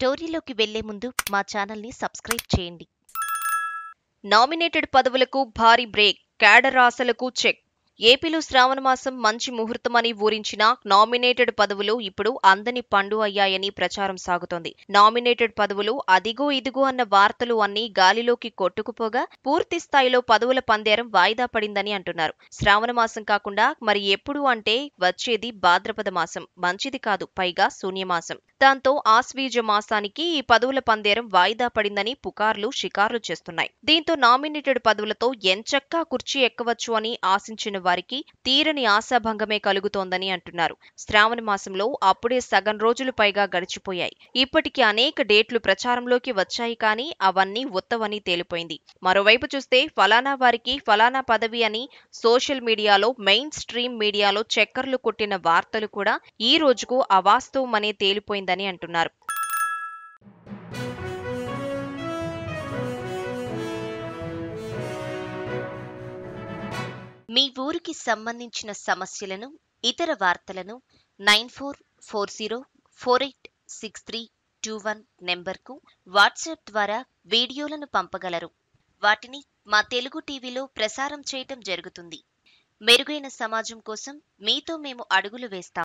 స్టోరీలోకి వెళ్లే ముందు మా ఛానల్ని సబ్స్క్రైబ్ చేయండి. నామినేటెడ్ పదవులకు భారీ బ్రేక్, క్యాడర్ ఆశలకు చెక్. ఏపీలో శ్రావణ మాసం మంచి ముహూర్తమని ఊరించిన నామినేటెడ్ పదవులు ఇప్పుడు అందని పండు అయ్యాయని ప్రచారం సాగుతోంది. నామినేటెడ్ పదవులు అదిగో ఇదిగో అన్న వార్తలు అన్నీ గాలిలోకి కొట్టుకుపోగా పూర్తి స్థాయిలో పదవుల పందేరం వాయిదా పడిందని అంటున్నారు. శ్రావణ మాసం కాకుండా మరి ఎప్పుడు అంటే వచ్చేది భాద్రపద మాసం, మంచిది కాదు, పైగా శూన్యమాసం. దాంతో ఆశ్వీజ మాసానికి ఈ పదవుల పందేరం వాయిదా పడిందని పుకార్లు షికార్లు చేస్తున్నాయి. దీంతో నామినేటెడ్ పదవులతో ఎంచక్కా కుర్చీ ఎక్కవచ్చు అని ఆశించిన వారికి తీరని ఆశాభంగమే కలుగుతోందని అంటున్నారు. శ్రావణ మాసంలో అప్పుడే సగం రోజులు పైగా గడిచిపోయాయి. ఇప్పటికి అనేక డేట్లు ప్రచారంలోకి వచ్చాయి, కానీ అవన్నీ ఉత్తవని తేలిపోయింది. మరోవైపు చూస్తే ఫలానా వారికి ఫలానా పదవి అని సోషల్ మీడియాలో, మెయిన్ స్ట్రీమ్ మీడియాలో చక్కర్లు కొట్టిన వార్తలు కూడా ఈ రోజుకు అవాస్తవమనే తేలిపోయిందని అంటున్నారు. మీ ఊరికి సంబంధించిన సమస్యలను, ఇతర వార్తలను 9440486321 నెంబర్కు వాట్సాప్ ద్వారా వీడియోలను పంపగలరు. వాటిని మా తెలుగు టీవీలో ప్రసారం చేయటం జరుగుతుంది. మెరుగైన సమాజం కోసం మీతో మేము అడుగులు వేస్తాం.